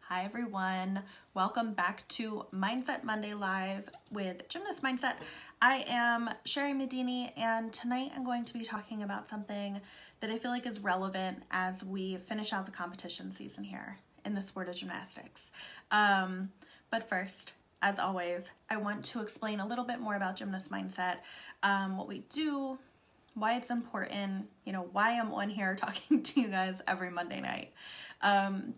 Hi everyone, welcome back to Mindset Monday Live with Gymnast Mindset. I am Sherry Medini, and tonight I'm going to be talking about something that I feel like is relevant as we finish out the competition season here in the sport of gymnastics. But first, as always, I want to explain a little bit more about Gymnast Mindset, what we do, why it's important, why I'm on here talking to you guys every Monday night.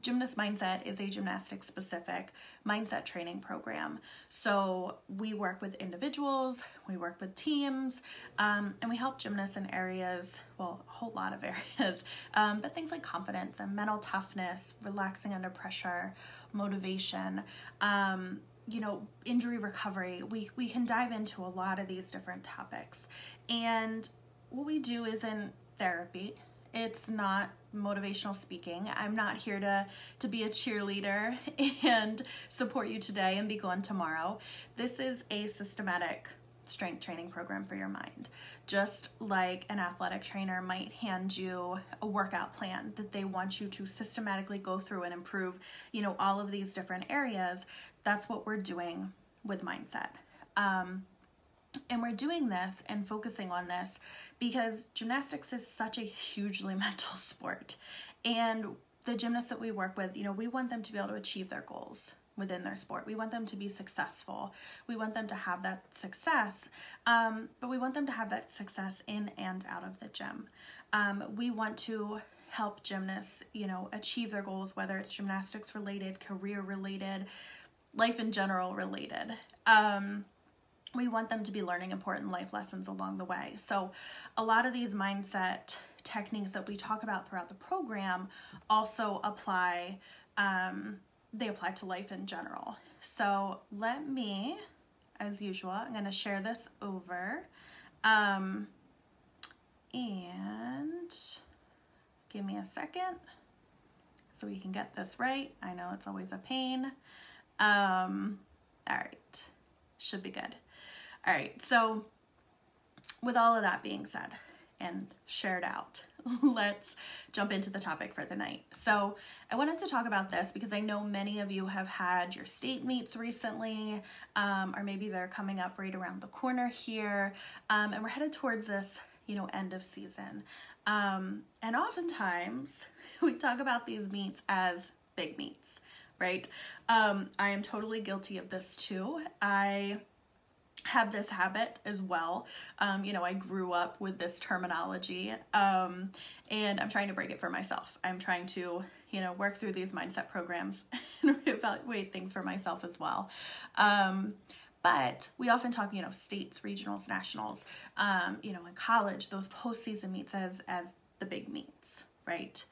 Gymnast Mindset is a gymnastics specific mindset training program. So we work with individuals, we work with teams, and we help gymnasts in areas, well, a whole lot of areas, but things like confidence and mental toughness, relaxing under pressure, motivation, injury recovery. We can dive into a lot of these different topics. And what we do isn't therapy. It's not motivational speaking. I'm not here to be a cheerleader and support you today and be gone tomorrow. This is a systematic strength training program for your mind. Just like an athletic trainer might hand you a workout plan that they want you to systematically go through and improve, all of these different areas. That's what we're doing with mindset. And we're doing this and focusing on this because gymnastics is such a hugely mental sport. And the gymnasts that we work with, we want them to be able to achieve their goals within their sport. We want them to be successful. We want them to have that success, but we want them to have that success in and out of the gym. We want to help gymnasts, achieve their goals, whether it's gymnastics related, career related, life in general related. We want them to be learning important life lessons along the way. So a lot of these mindset techniques that we talk about throughout the program also apply, they apply to life in general. So let me, as usual, I'm going to share this over, and give me a second so we can get this right. I know it's always a pain. All right, should be good. All right, so with all of that being said and shared out, let's jump into the topic for the night. So I wanted to talk about this because I know many of you have had your state meets recently, or maybe they're coming up right around the corner here, and we're headed towards this, end of season. And oftentimes we talk about these meets as big meets, right? I am totally guilty of this too. I have this habit as well. I grew up with this terminology, and I'm trying to break it for myself. I'm trying to, work through these mindset programs and evaluate things for myself as well. But we often talk, states, regionals, nationals, in college, those postseason meets as the big meets, right?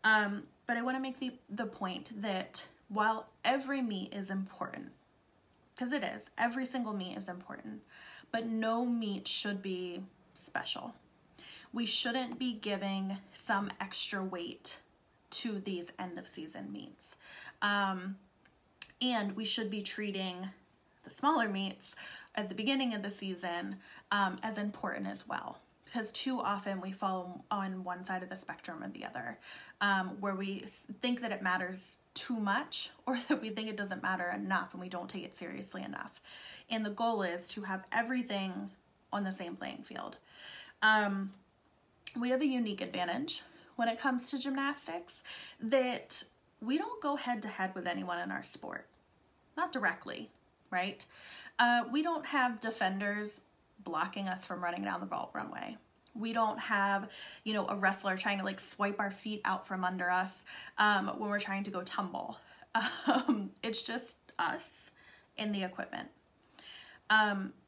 But I want to make the point that while every meet is important, because it is, every single meet is important, but no meet should be special. We shouldn't be giving some extra weight to these end of season meets. And we should be treating the smaller meets at the beginning of the season as important as well. Because too often we fall on one side of the spectrum or the other, where we think that it matters too much or that we think it doesn't matter enough and we don't take it seriously enough. And the goal is to have everything on the same playing field. We have a unique advantage when it comes to gymnastics that we don't go head to head with anyone in our sport. Not directly, right? We don't have defenders blocking us from running down the vault runway. We don't have, a wrestler trying to swipe our feet out from under us when we're trying to go tumble. It's just us and the equipment.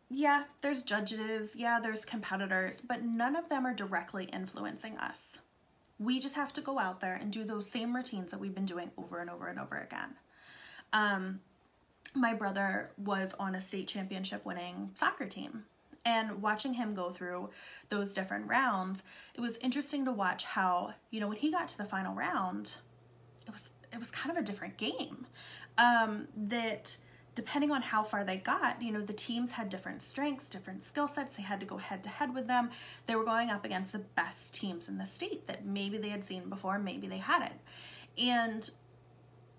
Yeah, there's judges, yeah, there's competitors, but none of them are directly influencing us. We just have to go out there and do those same routines that we've been doing over and over and over again. My brother was on a state championship winning soccer team. And watching him go through those different rounds, it was interesting to watch how, when he got to the final round, it was kind of a different game. That depending on how far they got, the teams had different strengths, different skill sets. They had to go head to head with them. They were going up against the best teams in the state that maybe they had seen before, maybe they hadn't. And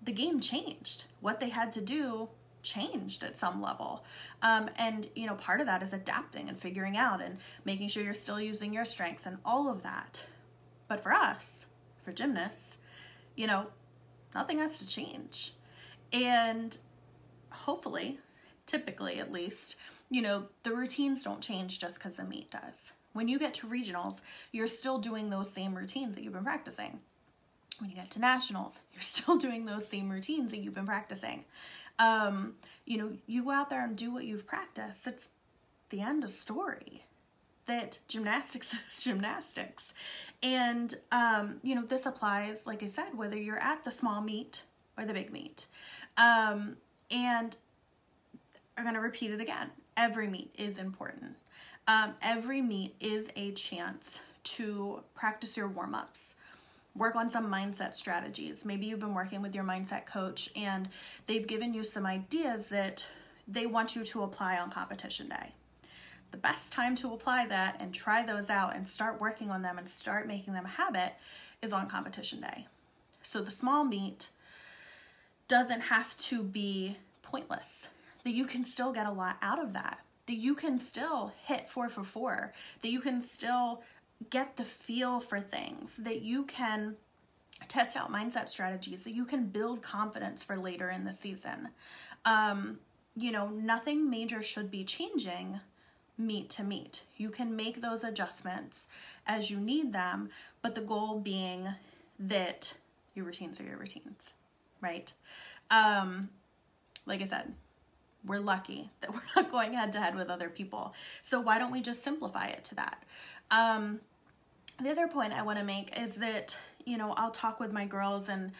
the game changed. What they had to do changed at some level. And, you know, part of that is adapting and figuring out and making sure you're still using your strengths and all of that. But for us, for gymnasts, you know, nothing has to change. And hopefully, typically at least, you know, the routines don't change just because the meet does. When you get to regionals, you're still doing those same routines that you've been practicing. When you get to nationals, you're still doing those same routines that you've been practicing. You know, you go out there and do what you've practiced. It's the end of story. That gymnastics is gymnastics. And, you know, this applies, like I said, whether you're at the small meet or the big meet. And I'm going to repeat it again. Every meet is important. Every meet is a chance to practice your warm-ups. Work on some mindset strategies. Maybe you've been working with your mindset coach and they've given you some ideas that they want you to apply on competition day. The best time to apply that and try those out and start working on them and start making them a habit is on competition day. So the small meet doesn't have to be pointless. That you can still get a lot out of that. That you can still hit 4 for 4. That you can still get the feel for things, that you can test out mindset strategies, that you can build confidence for later in the season. You know, nothing major should be changing meet to meet. You can make those adjustments as you need them, but the goal being that your routines are your routines, right? Like I said, we're lucky that we're not going head to head with other people. So why don't we just simplify it to that? The other point I want to make is that, you know, I'll talk with my girls and,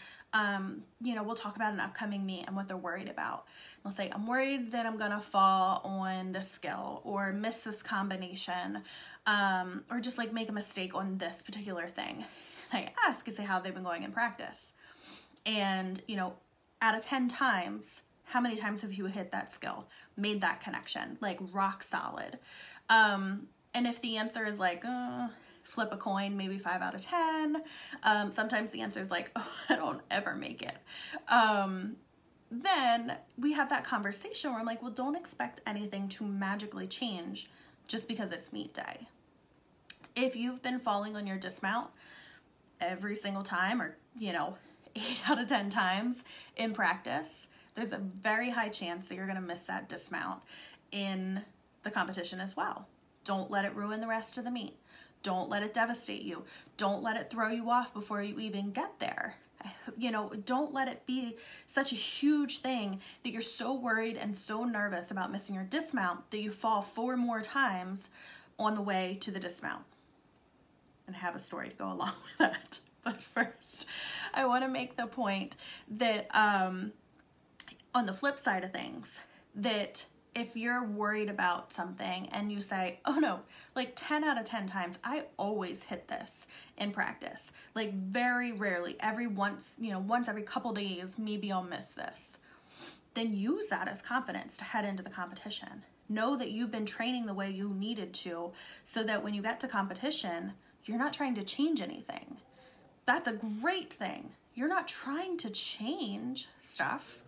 you know, we'll talk about an upcoming meet and what they're worried about. They'll say, I'm worried that I'm going to fall on this skill or miss this combination, or just like make a mistake on this particular thing. And I ask, is how they've been going in practice? And, you know, out of 10 times, how many times have you hit that skill, made that connection, like rock solid? And if the answer is like, flip a coin, maybe 5 out of 10. Sometimes the answer is like, oh, I don't ever make it. Then we have that conversation where I'm like, well, don't expect anything to magically change just because it's meet day. If you've been falling on your dismount every single time, or, you know, 8 out of 10 times in practice, there's a very high chance that you're going to miss that dismount in the competition as well. Don't let it ruin the rest of the meet. Don't let it devastate you. Don't let it throw you off before you even get there. You know, don't let it be such a huge thing that you're so worried and so nervous about missing your dismount that you fall 4 more times on the way to the dismount. And I have a story to go along with that. But first, I want to make the point that on the flip side of things, that if you're worried about something and you say, oh no, like 10 out of 10 times, I always hit this in practice. Like very rarely, once every couple days, maybe I'll miss this. Then use that as confidence to head into the competition. Know that you've been training the way you needed to so that when you get to competition, you're not trying to change anything. That's a great thing. You're not trying to change stuff.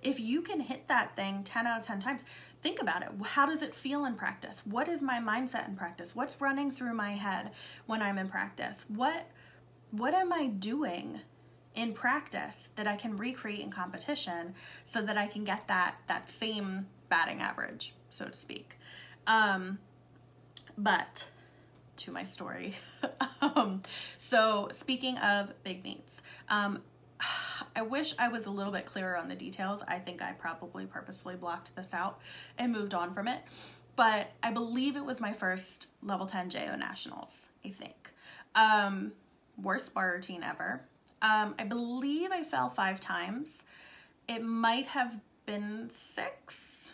If you can hit that thing 10 out of 10 times, think about it. How does it feel in practice? What is my mindset in practice? What's running through my head when I'm in practice? What am I doing in practice that I can recreate in competition so that I can get that same batting average, so to speak? But to my story. So speaking of big meets, I wish I was a little bit clearer on the details. I think I probably purposefully blocked this out and moved on from it. But I believe it was my first level 10 JO Nationals, I think. Worst bar routine ever. I believe I fell 5 times. It might have been 6.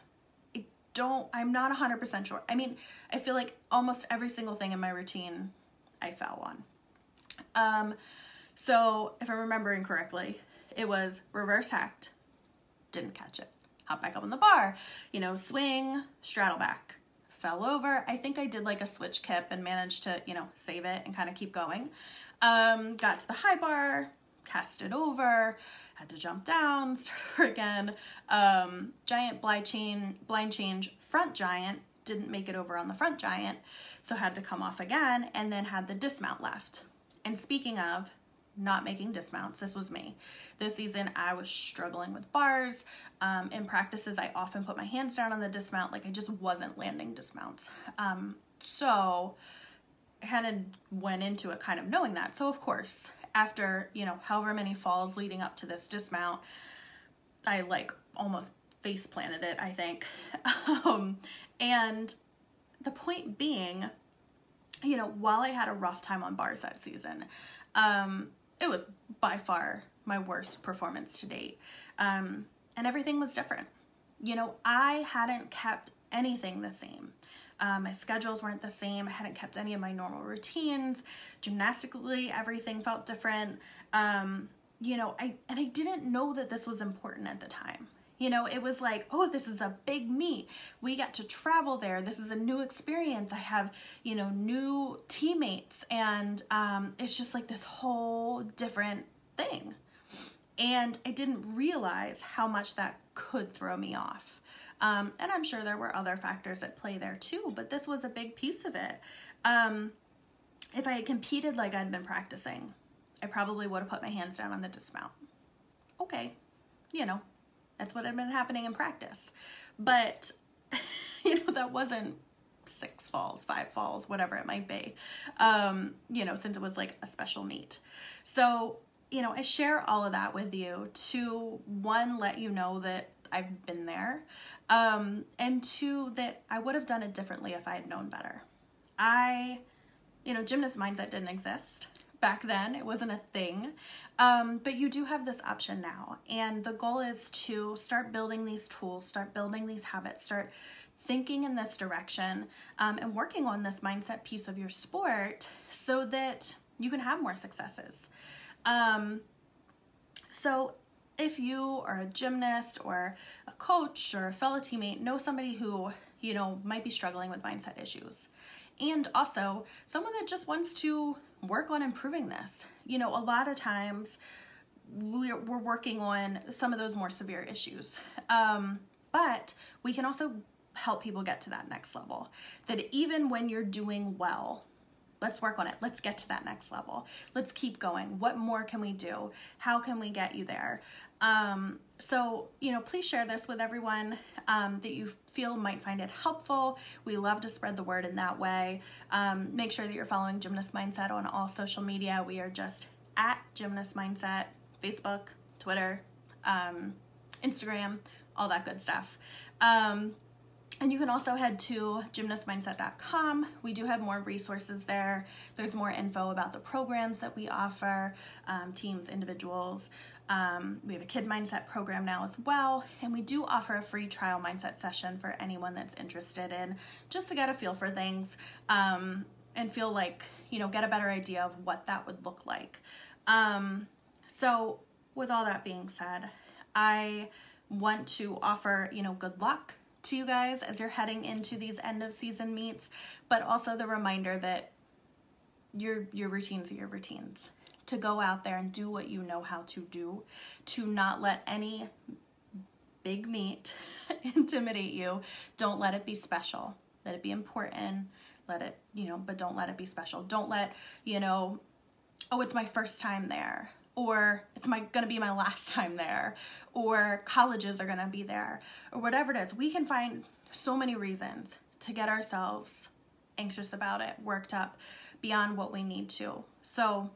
I'm not 100% sure. I mean, I feel like almost every single thing in my routine I fell on. So if I'm remembering correctly, it was reverse hacked, didn't catch it. Hop back up on the bar, swing, straddle back, fell over. I think I did like a switch kip and managed to, save it and kind of keep going. Got to the high bar, cast it over, had to jump down, start over again. Giant blind change, front giant, didn't make it over on the front giant, so had to come off again, and then had the dismount left. And speaking of not making dismounts, this was me. This season I was struggling with bars. In practices I often put my hands down on the dismount, like I just wasn't landing dismounts. So I kind of went into it kind of knowing that. So of course, after, you know, however many falls leading up to this dismount, I like almost face planted it, I think. And the point being, you know, while I had a rough time on bars that season, it was by far my worst performance to date. And everything was different. You know, I hadn't kept anything the same. My schedules weren't the same. I hadn't kept any of my normal routines. Gymnastically, everything felt different. You know, I didn't know that this was important at the time. You know, it was like, oh, this is a big meet. We got to travel there. This is a new experience. I have, you know, new teammates, and it's just like this whole different thing. And I didn't realize how much that could throw me off. And I'm sure there were other factors at play there too, but this was a big piece of it. If I had competed like I'd been practicing, I probably would have put my hands down on the dismount. Okay, you know, that's what had been happening in practice. But, you know, that wasn't 6 falls, 5 falls, whatever it might be, you know, since it was like a special meet. So, you know, I share all of that with you to, 1, let you know that I've been there, and 2, that I would have done it differently if I had known better. You know, gymnast mindset didn't exist back then. It wasn't a thing, but you do have this option now. And the goal is to start building these tools, start building these habits, start thinking in this direction, and working on this mindset piece of your sport so that you can have more successes. So if you are a gymnast or a coach or a fellow teammate, know somebody who, you know, might be struggling with mindset issues. And also someone that just wants to work on improving this. You know, a lot of times we're working on some of those more severe issues. But we can also help people get to that next level. That even when you're doing well, let's work on it. Let's get to that next level. Let's keep going. What more can we do? How can we get you there? So, you know, please share this with everyone that you feel might find it helpful. We love to spread the word in that way. Make sure that you're following Gymnast Mindset on all social media. We are just at Gymnast Mindset, Facebook, Twitter, Instagram, all that good stuff. And you can also head to gymnastmindset.com. We do have more resources there. There's more info about the programs that we offer, teams, individuals. We have a kid mindset program now as well. And we do offer a free trial mindset session for anyone that's interested in, just to get a feel for things, and feel like, you know, get a better idea of what that would look like. So with all that being said, I want to offer, you know, good luck to you guys as you're heading into these end of season meets, but also the reminder that your routines are your routines. To go out there and do what you know how to do, to not let any big meet intimidate you. Don't let it be special. Let it be important. Let it, you know, but don't let it be special. Don't let, you know, oh, it's my first time there, or it's gonna be my last time there, or colleges are gonna be there, or whatever it is. We can find so many reasons to get ourselves anxious about it, worked up beyond what we need to. So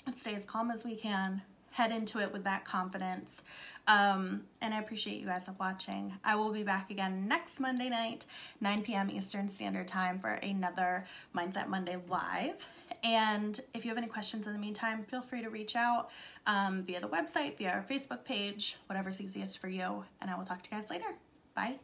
let's stay as calm as we can, head into it with that confidence. And I appreciate you guys watching. I will be back again next Monday night, 9 p.m. Eastern Standard Time, for another Mindset Monday Live. And if you have any questions in the meantime, feel free to reach out via the website, via our Facebook page, whatever's easiest for you. And I will talk to you guys later. Bye.